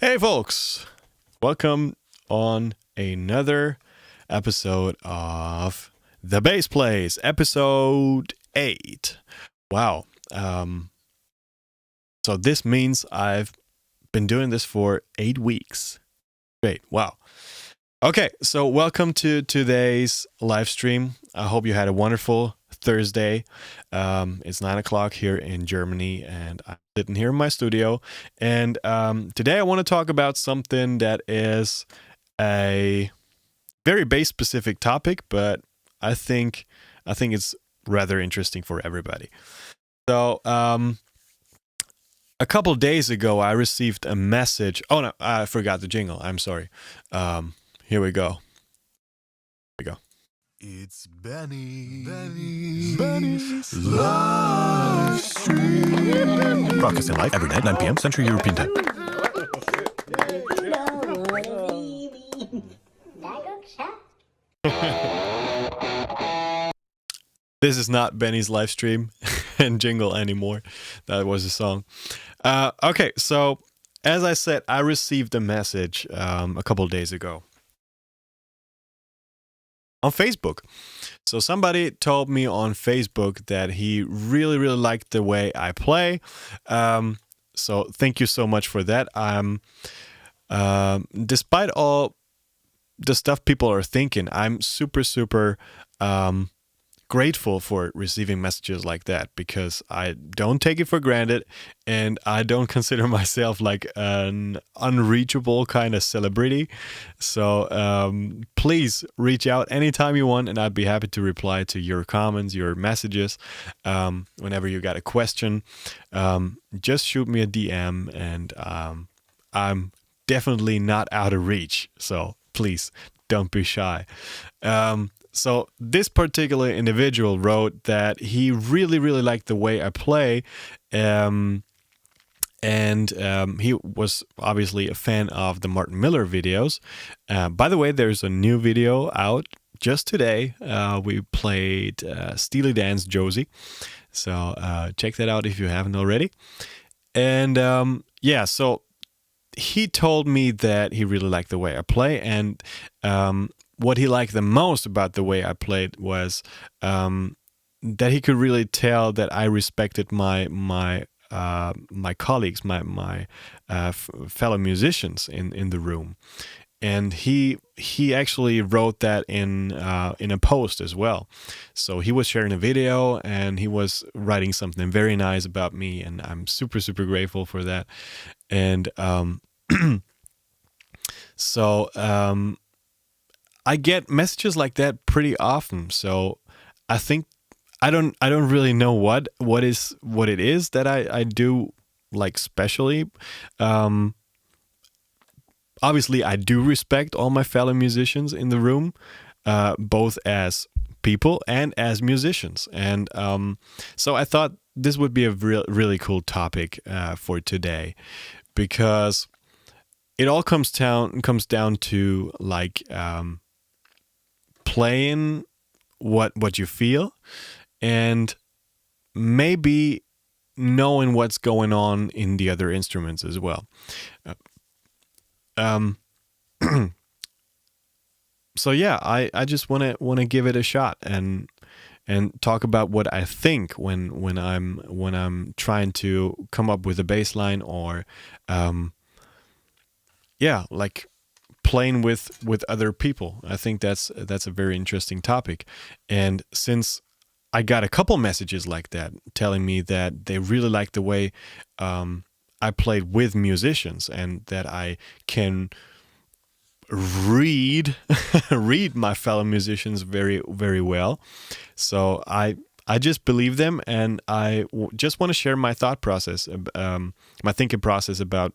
Hey folks, welcome on another episode of The Bass Plays, episode 8. Wow. So this means I've been doing this for 8 weeks. Great. Wow. Okay, so welcome to today's live stream. I hope you had a wonderful Thursday. It's 9 o'clock here in Germany, and I'm sitting here in my studio. And today I want to talk about something that is a very bass-specific topic, but I think it's rather interesting for everybody. So a couple days ago, I received a message. Oh no, I forgot the jingle. I'm sorry. Here we go. It's Benny's live stream. Broadcasting live every night, 9 p.m. Central European Time. This is not Benny's live stream and jingle anymore. That was a song. Okay, so as I said, I received a message a couple days ago on Facebook. So somebody told me on Facebook that he really liked the way I play. So thank you so much for that. Despite all the stuff people are thinking, I'm super grateful for receiving messages like that, because I don't take it for granted, and I don't consider myself like an unreachable kind of celebrity. So please reach out anytime you want, and I'd be happy to reply to your comments, your messages. Whenever you got a question, just shoot me a DM, and I'm definitely not out of reach. So please don't be shy. So this particular individual wrote that he really liked the way I play, and he was obviously a fan of the Martin Miller videos. By the way, there's a new video out just today. We played Steely Dan's Josie, so check that out if you haven't already. And so he told me that he really liked the way I play, and what he liked the most about the way I played was that he could really tell that I respected my colleagues, my fellow musicians in the room. And he actually wrote that in a post as well. So he was sharing a video, and he was writing something very nice about me, and I'm super grateful for that. And so I get messages like that pretty often. So I think I don't really know what it is that I do like specially. Obviously, I do respect all my fellow musicians in the room, both as people and as musicians. And so I thought this would be a really cool topic for today, because it all comes down to like playing what you feel, and maybe knowing what's going on in the other instruments as well. So yeah, I just want to give it a shot and talk about what I think when I'm trying to come up with a bass line, or like playing with other people. I think that's a very interesting topic. And since I got a couple messages like that telling me that they really like the way I played with musicians, and that I can read my fellow musicians very well. So I just believe them, and I just want to share my thought process, my thinking process about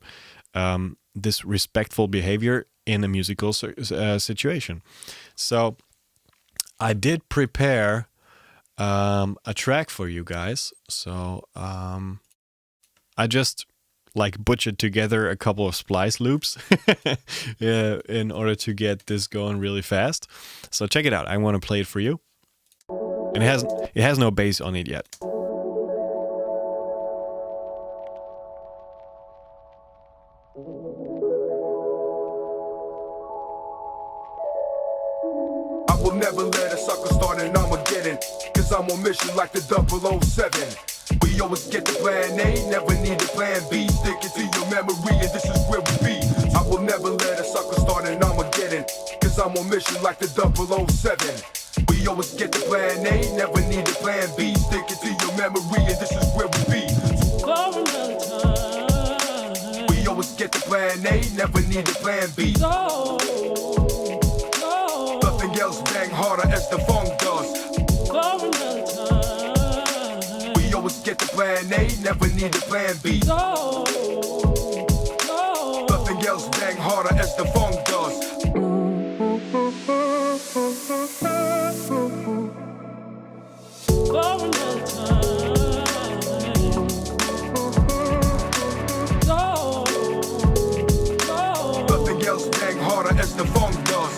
this respectful behavior in a musical situation. So I did prepare a track for you guys. So I just like butchered together a couple of splice loops in order to get this going really fast. So check it out. I want to play it for you. And it has no bass on it yet. never let a sucker start an Armageddon, cause I'm on mission like the 007. We always get the plan A, never need the plan B. Stick it to your memory and this is where we be. I will never let a sucker start an Armageddon, cause I'm on mission like the 007. We always get the plan A, never need the plan B. Stick it to your memory and this is where we be. We always get the plan A, never need the plan B. Nothing else bang harder as the funk does. We always get the plan A, never need the plan B. Nothing else bang harder as the funk does. Nothing else bang harder as the funk does.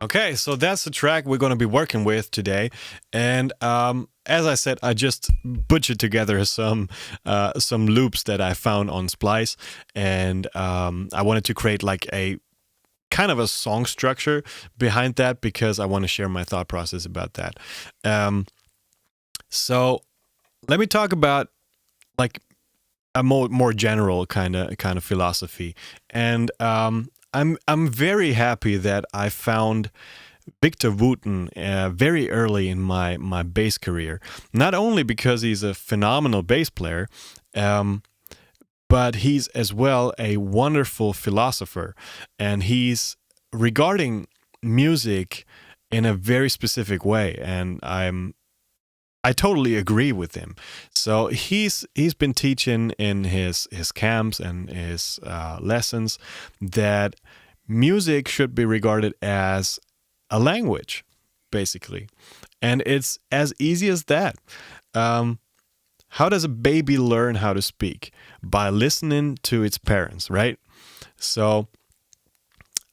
Okay, so that's the track we're going to be working with today, and as I said, I just butchered together some loops that I found on Splice, and I wanted to create like a kind of a song structure behind that because I want to share my thought process about that. So let me talk about like a more general kind of philosophy, and I'm very happy that I found Victor Wooten very early in my bass career. Not only because he's a phenomenal bass player, but he's as well a wonderful philosopher, and he's regarding music in a very specific way, and I totally agree with him. So he's been teaching in his camps and his lessons that music should be regarded as a language, basically. And it's as easy as that. How does a baby learn how to speak? By listening to its parents, right? So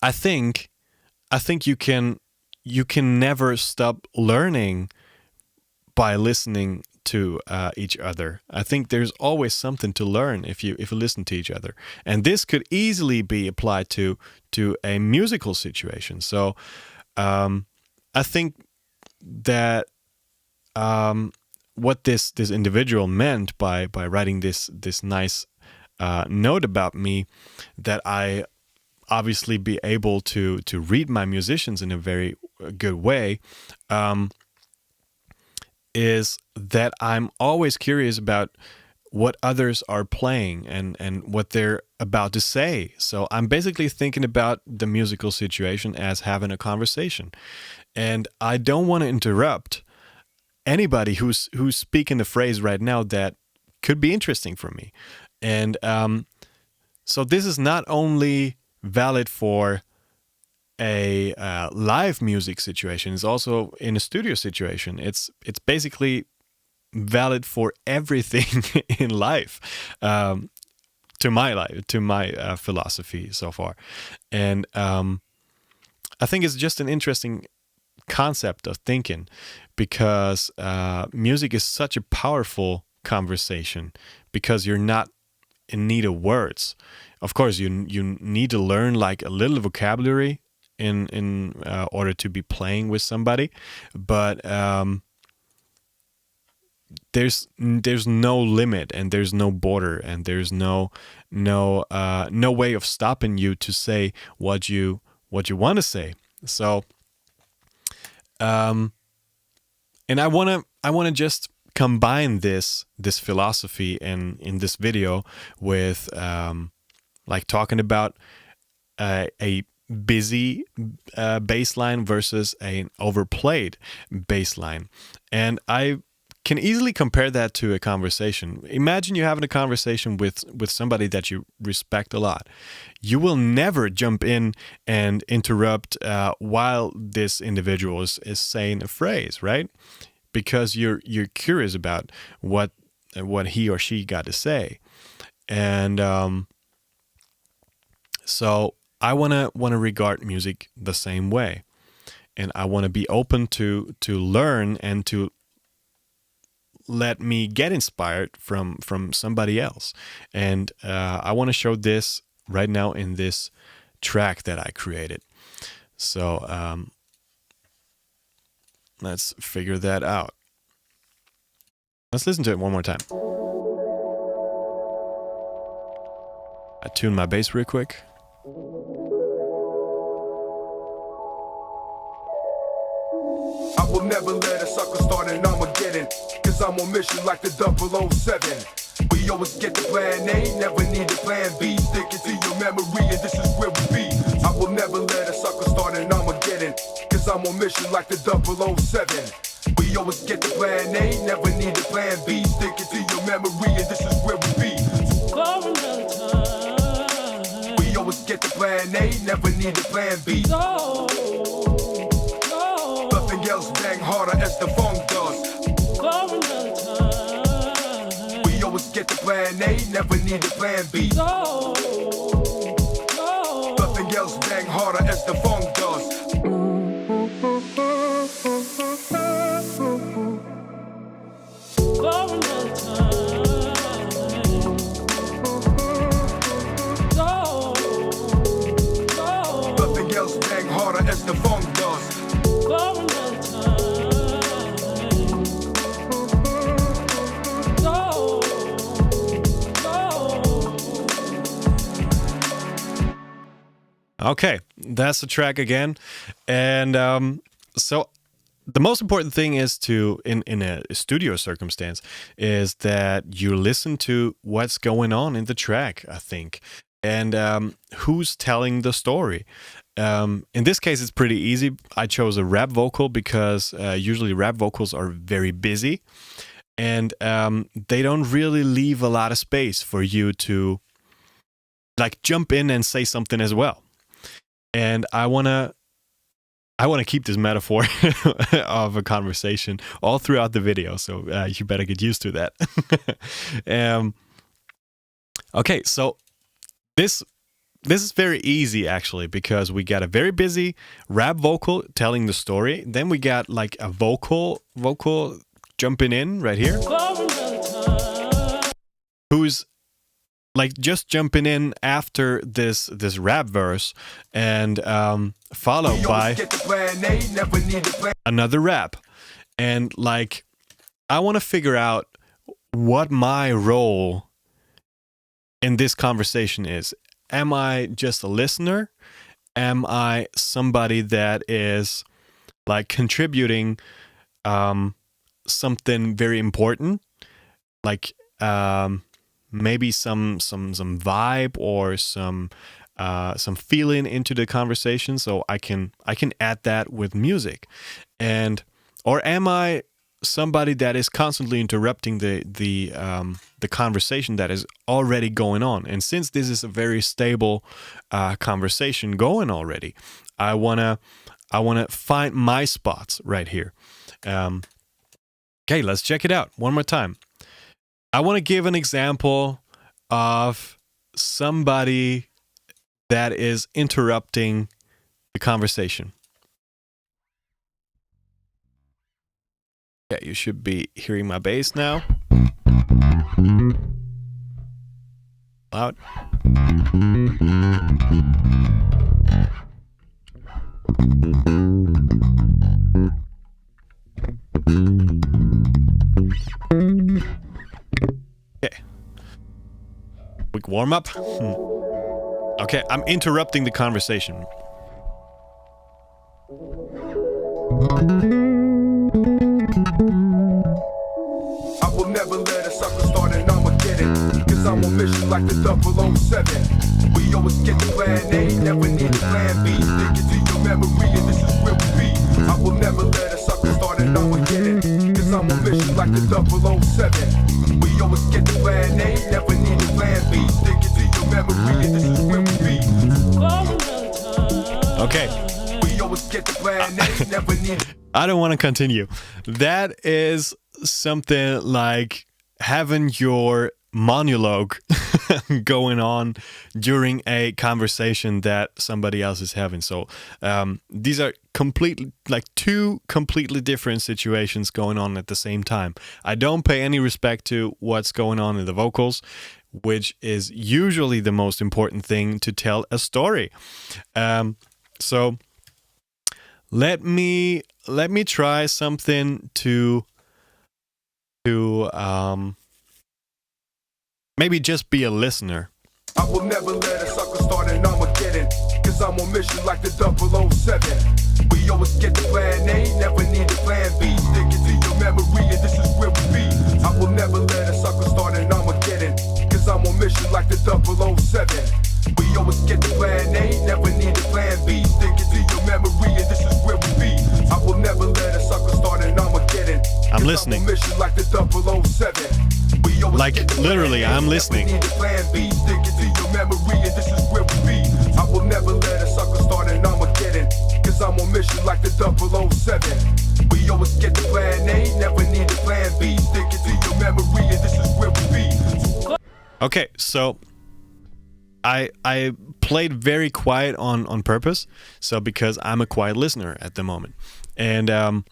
I think you can never stop learning by listening to each other. I think there's always something to learn if you listen to each other, and this could easily be applied to a musical situation. So I think that what this individual meant by writing this nice note about me, that I obviously be able to read my musicians in a very good way, is that I'm always curious about what others are playing and what they're about to say. So I'm basically thinking about the musical situation as having a conversation. And I don't want to interrupt anybody who's speaking the phrase right now that could be interesting for me. And so this is not only valid for a live music situation, it's also in a studio situation. It's basically valid for everything in life, to my philosophy so far. And I think it's just an interesting concept of thinking, because music is such a powerful conversation, because you're not in need of words. Of course, you need to learn like a little vocabulary in order to be playing with somebody, but there's no limit, and there's no border, and there's no way of stopping you to say what you want to say. So and I want to just combine this philosophy in this video with like talking about a busy bass line versus an overplayed bass line. And I can easily compare that to a conversation. Imagine you having a conversation with somebody that you respect a lot. You will never jump in and interrupt while this individual is saying a phrase, right? Because you're curious about what he or she got to say. And so I wanna regard music the same way, and I want to be open to learn and to let me get inspired from somebody else. And I want to show this right now in this track that I created. So let's figure that out. Let's listen to it one more time. I tune my bass real quick. I will never let a sucker start an Armageddon, cause I'm on mission like the 007. We always get the plan A, never need the plan B. Stick it to your memory and this is where we be. I will never let a sucker start an Armageddon, cause I'm on mission like the 007. We always get the plan A, never need the plan B. Stick it to your memory and this is where we be. We always get the plan A, never need the plan B. Nothing else bang harder as the funk does. We always get the plan A, never need the plan B. Nothing else bang harder as the funk does. Nothing else bang harder as the funk does. Okay, that's the track again. And so the most important thing is to, in a studio circumstance, is that you listen to what's going on in the track, I think, and who's telling the story. In this case, it's pretty easy. I chose a rap vocal because usually rap vocals are very busy, and they don't really leave a lot of space for you to like jump in and say something as well. And I wanna keep this metaphor of a conversation all throughout the video, so you better get used to that. Okay, so this is very easy actually, because we got a very busy rap vocal telling the story. Then we got like a vocal jumping in right here, who's like just jumping in after this rap verse, and followed by another rap. And like, I want to figure out what my role in this conversation is. Am I just a listener? Am I somebody that is like contributing something very important, like maybe some vibe or some feeling into the conversation, so I can add that with music? And or am I somebody that is constantly interrupting the conversation that is already going on? And since this is a very stable conversation going already, I wanna find my spots right here. Okay, let's check it out one more time. I want to give an example of somebody that is interrupting the conversation. Yeah, you should be hearing my bass now. Loud. Okay. Quick warm up. Okay, I'm interrupting the conversation. I will never let a sucker start an Armageddon, cause I'm on mission like the 007. We always get the plan A, never need the plan B. Stick it to your memory and this is where we be. I will never let a sucker start an Armageddon, cause I'm on mission like the 007. We always get the plan A, never need the plan B. Stick it to your memory and this is where we be. Okay. We always get the plan A, never need. I don't want to continue. That is something like having your monologue going on during a conversation that somebody else is having. So these are completely like two completely different situations going on at the same time. I don't pay any respect to what's going on in the vocals, which is usually the most important thing to tell a story. So let me try something to maybe just be a listener. I will never let a sucker start an Armageddon, cause I'm on mission like the 007. We always get the plan A, never need the plan B. Stick it to your memory and this is where we be. I will never let a sucker start an Armageddon, cause I'm on mission like the 007. We always get the plan A, never need the plan B. Stick it to your memory and this is where we be. I will never let a sucker start an Armageddon. I'm listening. I'm on mission like the 007. Like literally, I'm listening. I will never let a sucker start an Armageddon, cause I'm on mission like the 007. We always get the plan A, never need the plan B. Stick it to your memory and this is where we be. Okay, so I played very quiet on purpose, so because I'm a quiet listener at the moment. And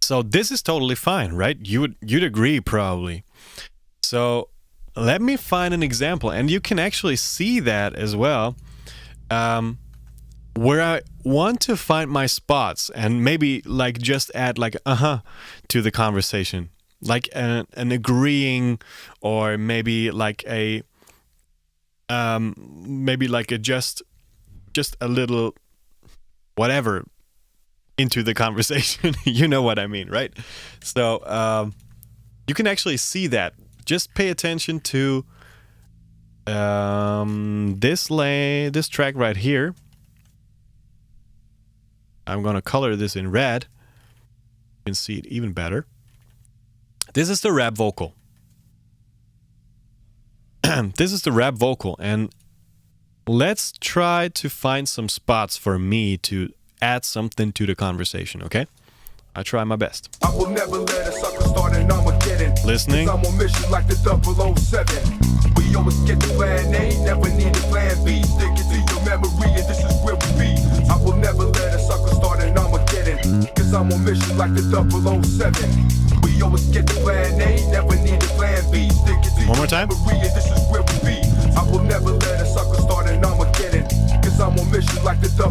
so this is totally fine, right? You'd agree probably. So let me find an example, and you can actually see that as well, where I want to find my spots and maybe like just add like to the conversation, like an agreeing, or maybe like a just a little whatever into the conversation. You know what I mean, right? So you can actually see that. Just pay attention to this track right here. I'm gonna color this in red. You can see it even better. This is the rap vocal. This is the rap vocal, and let's try to find some spots for me to add something to the conversation, okay? I try my best. I will never let a sucker start an Armageddon. Listening. I'm on mission like the 007. We always get the plan A, never need the plan B. Stick it to your memory and this is where we be. I will never let a sucker start an Armageddon, cause I'm on mission like the 007. We always get the plan A, never need the plan B. Stick it to One more your time. memory and this is where we be. I will never let a sucker start an Armageddon, cause I'm on mission like the 007.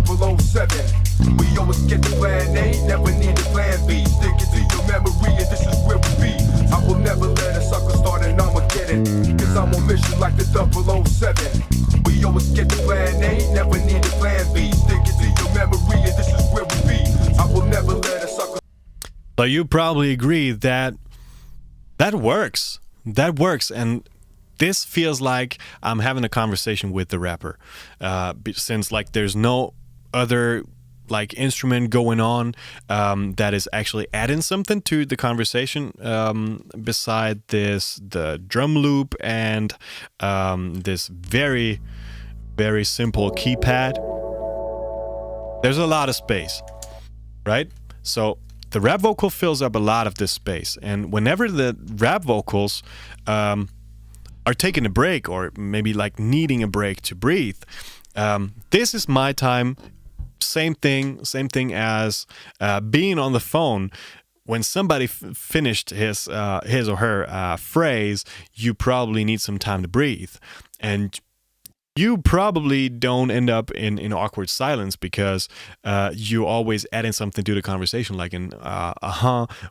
We always get the plan A, never need the plan B. Stick it to your memory and this is where we be. I will never let a sucker start an Armageddon, cause I'm on mission like the 007. We always get the plan A, never need the plan B. Stick it to your memory and this is where we be. I will never let a sucker. So you probably agree that that works. That works, and this feels like I'm having a conversation with the rapper, since like there's no other like instrument going on that is actually adding something to the conversation beside the drum loop and this very, very simple keypad. There's a lot of space, right? So the rap vocal fills up a lot of this space, and whenever the rap vocals are taking a break, or maybe like needing a break to breathe, this is my time. Same thing as being on the phone. When somebody finished his or her phrase, you probably need some time to breathe, and you probably don't end up in awkward silence because you always add in something to the conversation, like an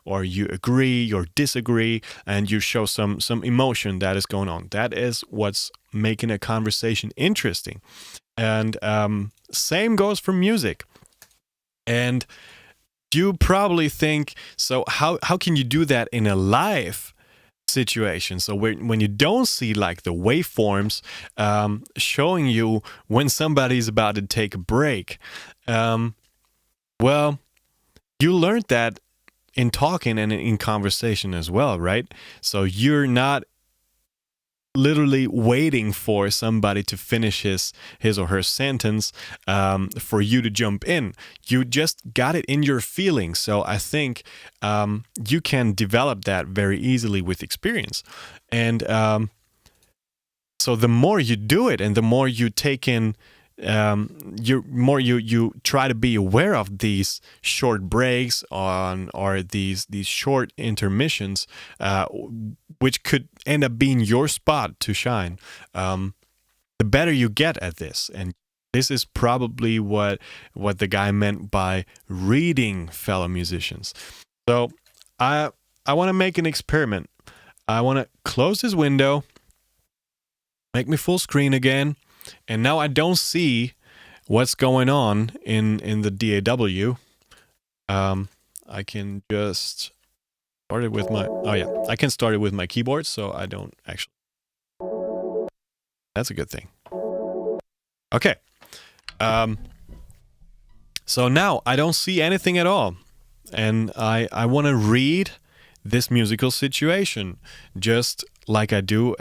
or you agree or disagree, and you show some emotion that is going on. That is what's making a conversation interesting. And same goes for music. And you probably think, so how can you do that in a live situation? So when you don't see like the waveforms showing you when somebody's about to take a break, well, you learned that in talking and in conversation as well, right? So you're not literally waiting for somebody to finish his or her sentence for you to jump in. You just got it in your feelings. So I think you can develop that very easily with experience. And so the more you do it and the more you take in, you try to be aware of these short breaks or these short intermissions, which could end up being your spot to shine. The better you get at this, and this is probably what the guy meant by reading fellow musicians. So I want to make an experiment. I want to close this window, make me full screen again. And now I don't see what's going on in the DAW. I can just start it with my... Oh, yeah. I can start it with my keyboard, so I don't actually... That's a good thing. Okay. So now I don't see anything at all. And I want to read this musical situation just like I do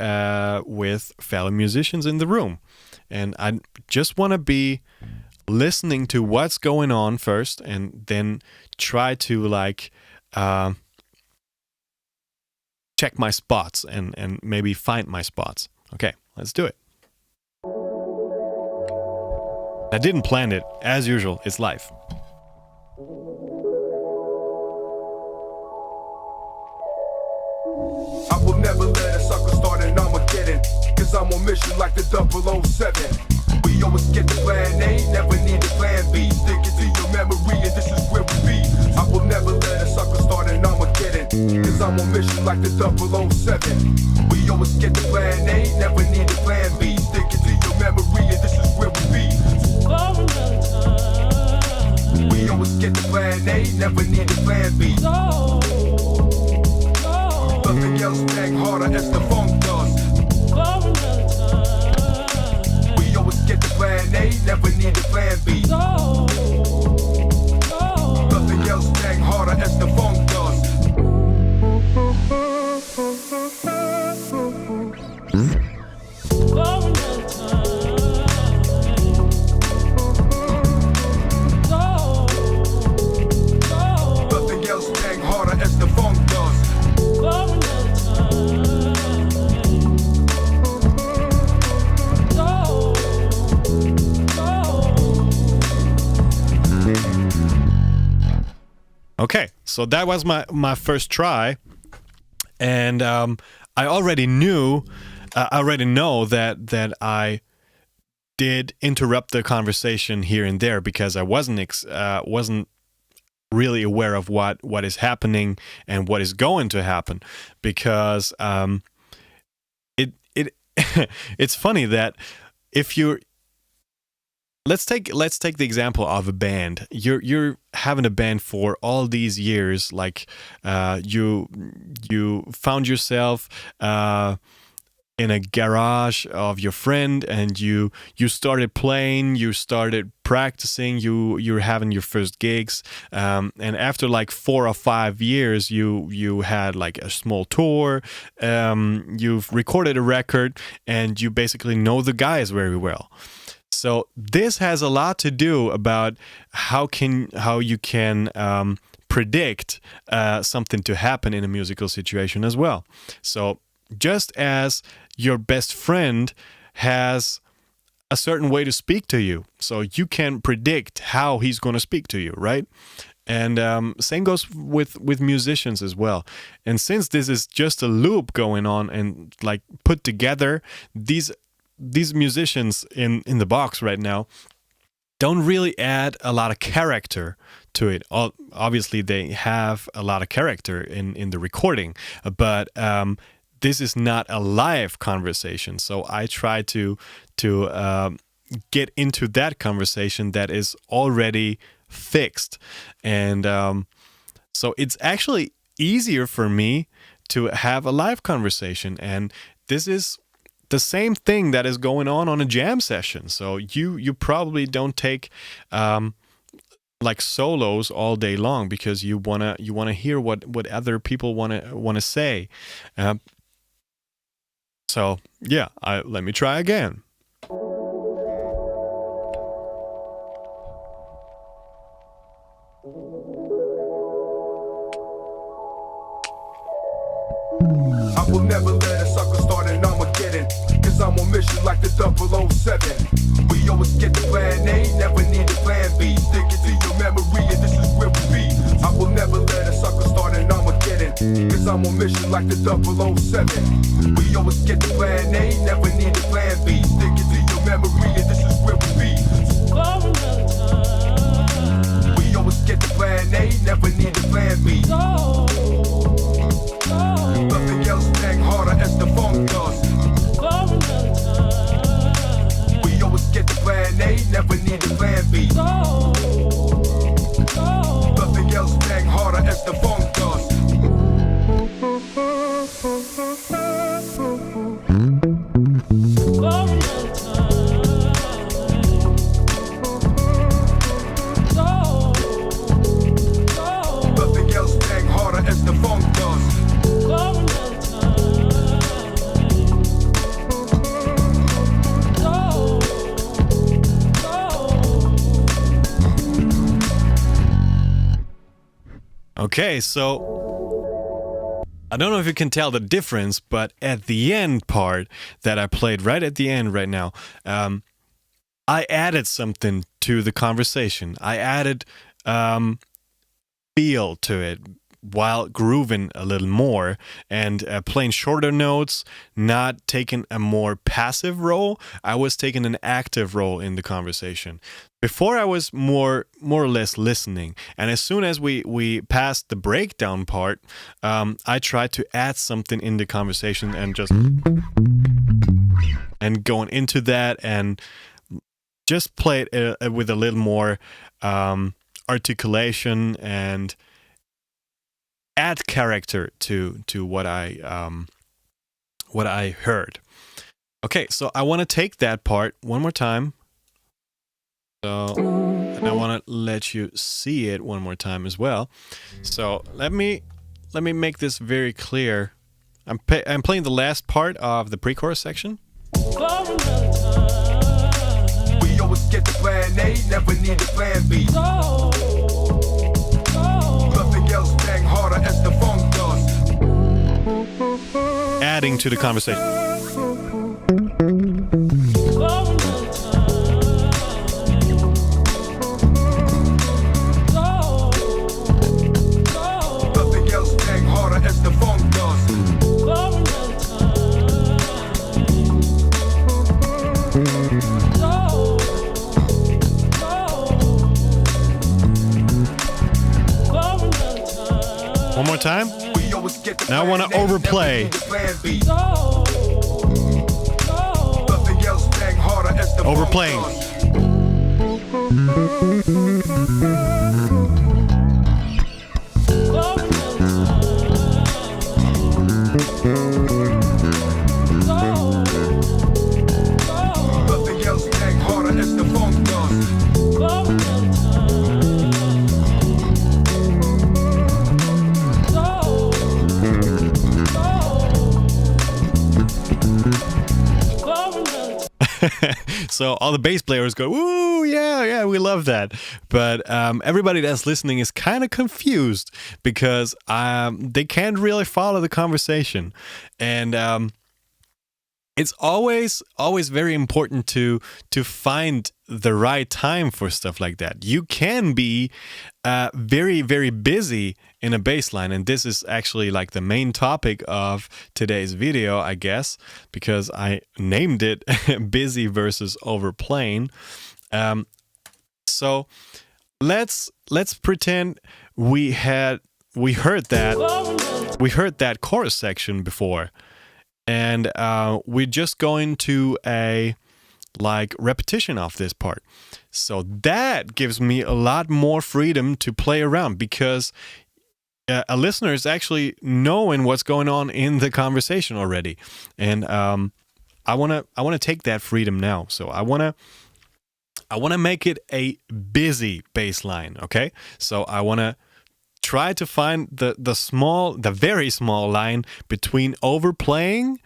with fellow musicians in the room. And I just want to be listening to what's going on first and then try to check my spots and maybe find my spots. Okay, let's do it. I didn't plan it. As usual, it's live. I will never let a sucker start an Armageddon, cause I'm on mission like the 007. We always get the plan A, never need a plan B. Stick it to your memory and this is where we be. I will never let a sucker start an Armageddon, cause I'm on mission like the 007. We always get the plan A, never need a plan B. Stick it to your memory and this is where we be. We always get the plan A, never need a plan B. Nothing else bang harder as the funk does. We always get the plan A, never need a plan B. Nothing else bang harder as the funk does. Nothing else bang harder as the funk does. Okay, so that was my first try, and I already know that I did interrupt the conversation here and there because I wasn't really aware of what is happening and what is going to happen, because it's funny that if you're... Let's take the example of a band. You're having a band for all these years. Like you found yourself in a garage of your friend, and you started playing. You started practicing. You're having your first gigs, and after like 4 or 5 years, you had like a small tour. You've recorded a record, and you basically know the guys very well. So this has a lot to do about how you can predict something to happen in a musical situation as well. So just as your best friend has a certain way to speak to you, so you can predict how he's going to speak to you, right? And same goes with musicians as well. And since this is just a loop going on and like put together, these musicians in the box right now don't really add a lot of character to it. Obviously, they have a lot of character in the recording, but this is not a live conversation. So I try to get into that conversation that is already fixed, and so it's actually easier for me to have a live conversation, and this is the same thing that is going on a jam session. So you probably don't take like solos all day long because you wanna hear what other people wanna say. So yeah, let me try again. I will never let a sucker start an Armageddon, cause I'm on mission like the 007. We always get the plan A, never need a plan B. Stick it to your memory and this is where we be. I will never let a sucker start an Armageddon, cause I'm on mission like the 007. We always get the plan A, never need a plan B. Stick it to your memory and this is where we be. We always get the plan A, never need a plan B. Nothing else bang harder as the funk does. We always get the plan A, never need a plan B. Nothing else bang harder as the funk does. Nothing else bang harder as the funk does. Okay, so I don't know if you can tell the difference, but at the end part that I played right at the end right now, I added something to the conversation. I added feel to it while grooving a little more and playing shorter notes, not taking a more passive role. I was taking an active role in the conversation. Before I was more or less listening, and as soon as we passed the breakdown part, I tried to add something in the conversation and just and going into that and just play it with a little more articulation and add character to what I heard. Okay, so I want to take that part one more time. So, and I want to let you see it one more time as well. So let me make this very clear. I'm playing the last part of the pre-chorus section. We always get the plan A, never need a plan B. Nothing else bang harder as the funk does. Adding to the conversation. Nothing else bang harder as the funk does. One more time. Now I want to overplay. Overplaying. Nothing else bang harder as the funk does. So all the bass players go, "Ooh, yeah, we love that." But everybody that's listening is kind of confused because they can't really follow the conversation, and it's always very important to find the right time for stuff like that. You can be very, very busy in a bass line, and this is actually like the main topic of today's video, I guess, because I named it busy versus overplaying. So let's pretend we heard that chorus section before, and we're just going to a repetition of this part. So that gives me a lot more freedom to play around because a listener is actually knowing what's going on in the conversation already, and I want to take that freedom now. So I want to make it a busy bass line. Okay, so I want to try to find the very small line between overplaying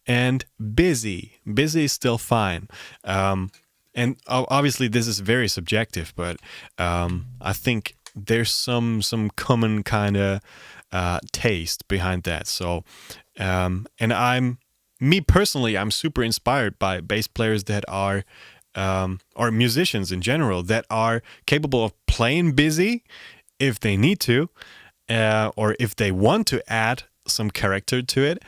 and busy. Busy is still fine. And obviously this is very subjective, but I think there's some common kind of taste behind that. So, and me personally, I'm super inspired by bass players that are, or musicians in general, that are capable of playing busy if they need to, or if they want to add some character to it,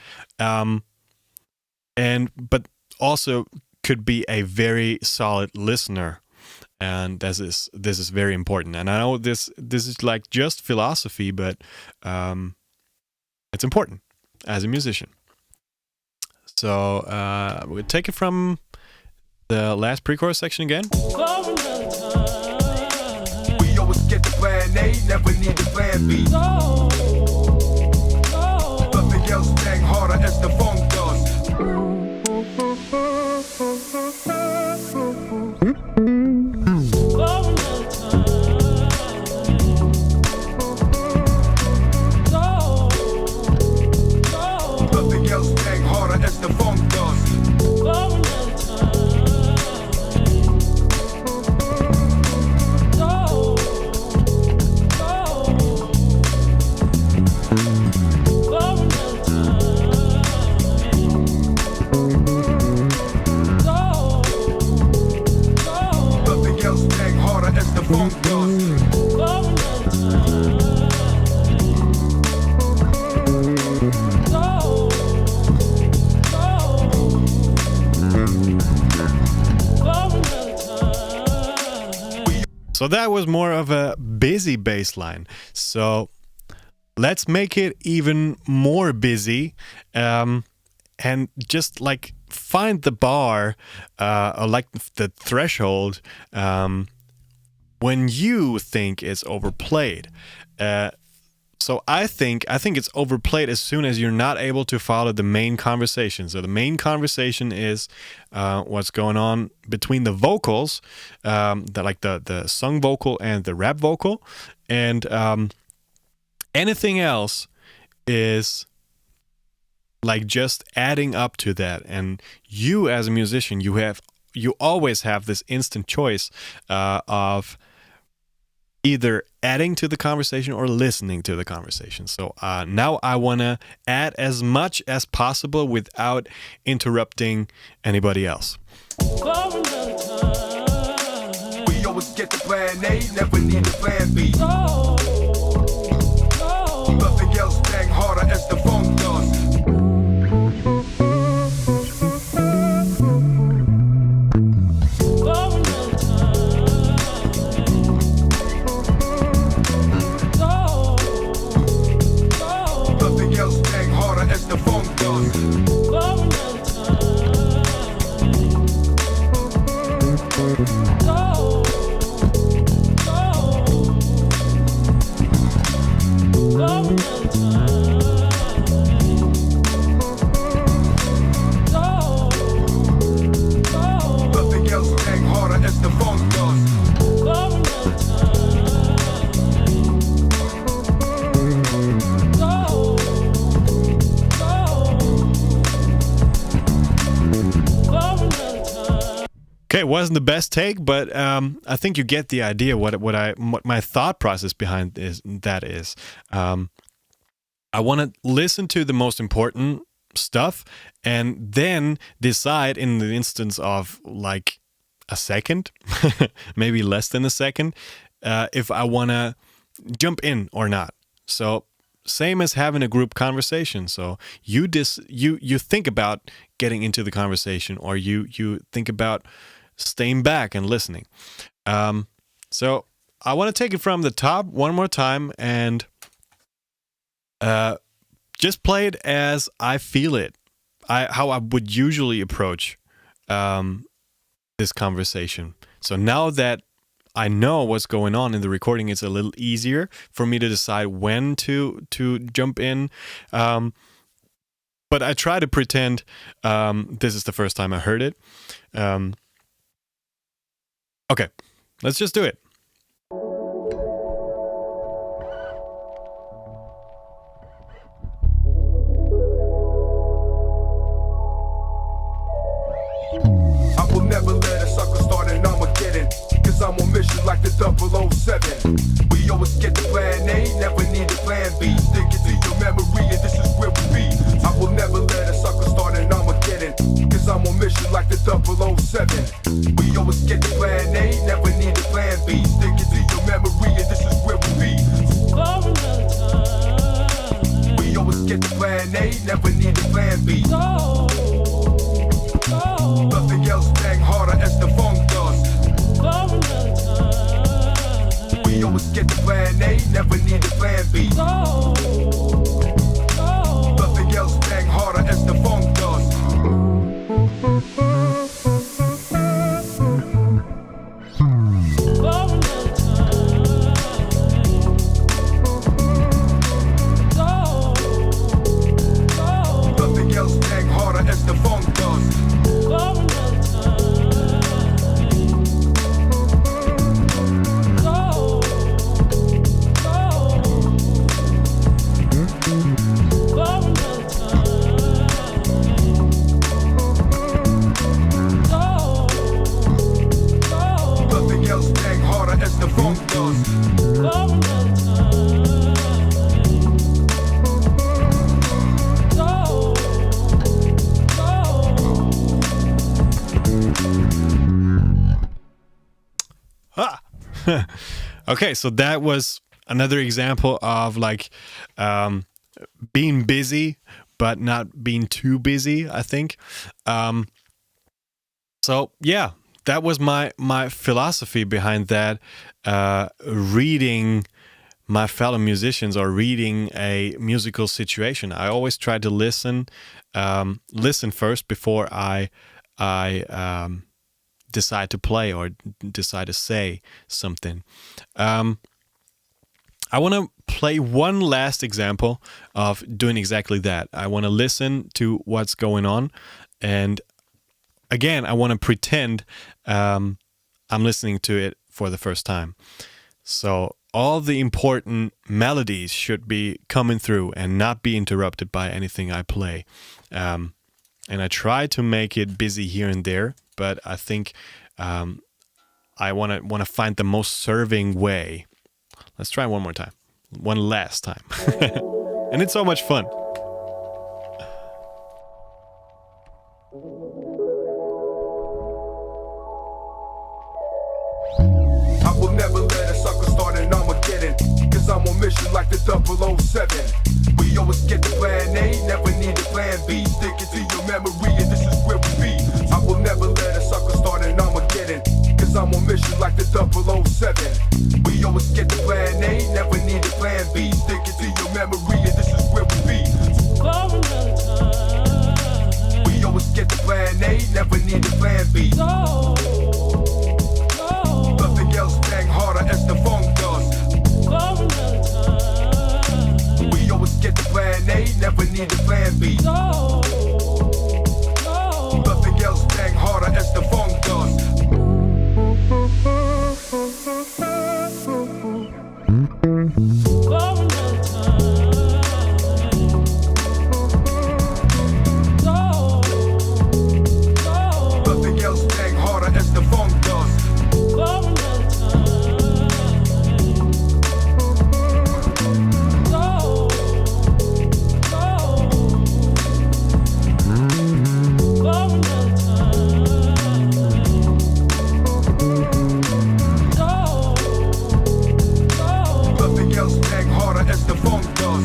but also could be a very solid listener, and this is very important. And I know this is like just philosophy, but it's important as a musician. So we'll take it from the last pre-chorus section again. We always get the plan A, never need the plan B. Nothing else bang harder as the funk does. Nothing else bang harder as the funk does. So that was more of a busy bass line. So let's make it even more busy, and just like find the bar, or like the threshold, when you think it's overplayed. So I think it's overplayed as soon as you're not able to follow the main conversation. So the main conversation is what's going on between the vocals, the sung vocal and the rap vocal, and anything else is like just adding up to that. And you as a musician, you always have this instant choice of either adding to the conversation or listening to the conversation. So now I want to add as much as possible without interrupting anybody else. We always get the plan A, never need the plan B. Nothing else bang harder as the funk does. Okay, it wasn't the best take, but I think you get the idea what my thought process behind that is. I want to listen to the most important stuff and then decide in the instance of like a second, maybe less than a second, if I want to jump in or not. So same as having a group conversation. So you think about getting into the conversation, or you think about staying back and listening. So I want to take it from the top one more time and just play it as I feel it. How I would usually approach this conversation. So now that I know what's going on in the recording, it's a little easier for me to decide when to jump in. But I try to pretend this is the first time I heard it. Okay, let's just do it. 007. We always get the plan A, never need a plan B. Stick it to your memory and this is where we be. For another time. We always get the plan A, never need a plan B. Nothing else bang harder as the funk does. For another time. We always get the plan A, never need a plan B. Nothing else bang harder as the funk does. Nothing else bang harder as the funk does. Nothing else bang harder as the funk does. Ah. Okay, so that was another example of like being busy but not being too busy, I think. So yeah, that was my philosophy behind that. Reading my fellow musicians or reading a musical situation, I always try to listen first before I decide to play or decide to say something. I want to play one last example of doing exactly that. I want to listen to what's going on, and again, I want to pretend I'm listening to it for the first time. So all the important melodies should be coming through and not be interrupted by anything I play. And I try to make it busy here and there, but I think I want to find the most serving way. Let's try one more time. One last time. And it's so much fun. I will never let a sucker start an Armageddon, cause I'm on mission like the 007. We always get the plan A, never need a plan B. Stick it to your memory and this is where we be. I will never let a sucker start an Armageddon, cause I'm on mission like the 007. We always get the plan A, never need a plan B. Stick it to your memory and this is where we be. We always get the plan A, never need a plan B. Nothing else bang harder as the funk does. We always get the plan A, never need a plan B. Nothing else bang harder as the funk does. Nothing else bang harder as the funk does. Nothing else bang harder as the funk does.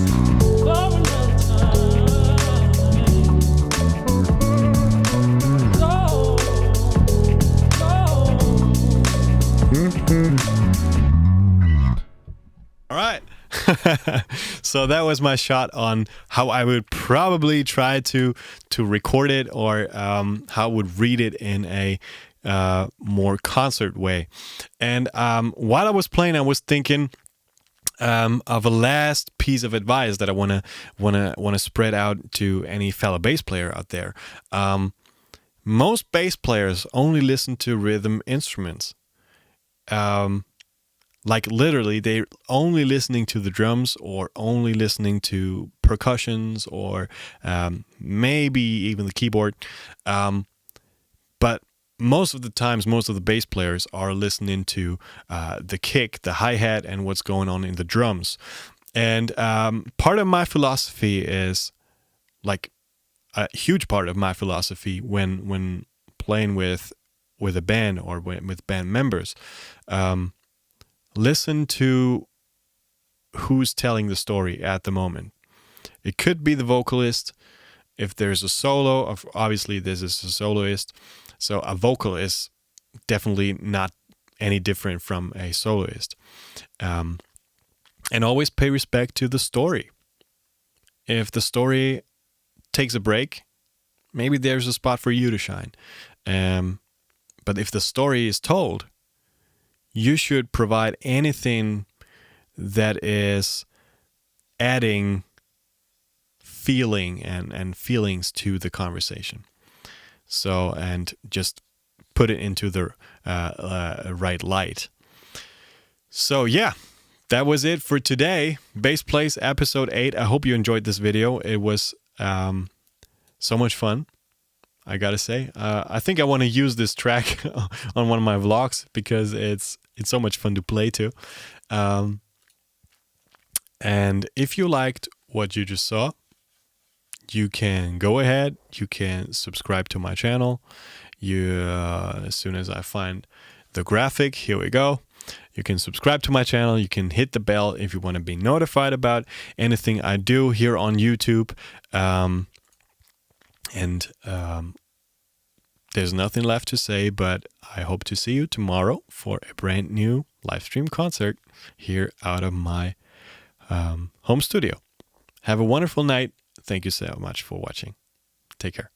All right. So that was my shot on how I would probably try to record it, or how I would read it in a more concert way. And while I was playing, I was thinking of a last piece of advice that I wanna spread out to any fellow bass player out there. Most bass players only listen to rhythm instruments. Like literally, they're only listening to the drums or only listening to percussions or maybe even the keyboard. But most of the times, most of the bass players are listening to the kick, the hi-hat, and what's going on in the drums. And part of my philosophy is, like, a huge part of my philosophy when playing with a band or with band members, listen to who's telling the story at the moment. It could be the vocalist. If there's a solo, obviously this is a soloist. So a vocal is definitely not any different from a soloist. And always pay respect to the story. If the story takes a break, maybe there's a spot for you to shine. But if the story is told, you should provide anything that is adding feeling and feelings to the conversation. So, and just put it into the right light. So yeah, that was it for today. Bass Plays episode 8. I hope you enjoyed this video. It was so much fun, I gotta say. I think I want to use this track on one of my vlogs because it's so much fun to play to. And if you liked what you just saw, you can go ahead. You can subscribe to my channel. As soon as I find the graphic, here we go. You can subscribe to my channel. You can hit the bell if you want to be notified about anything I do here on YouTube. There's nothing left to say, but I hope to see you tomorrow for a brand new live stream concert here out of my home studio. Have a wonderful night. Thank you so much for watching. Take care.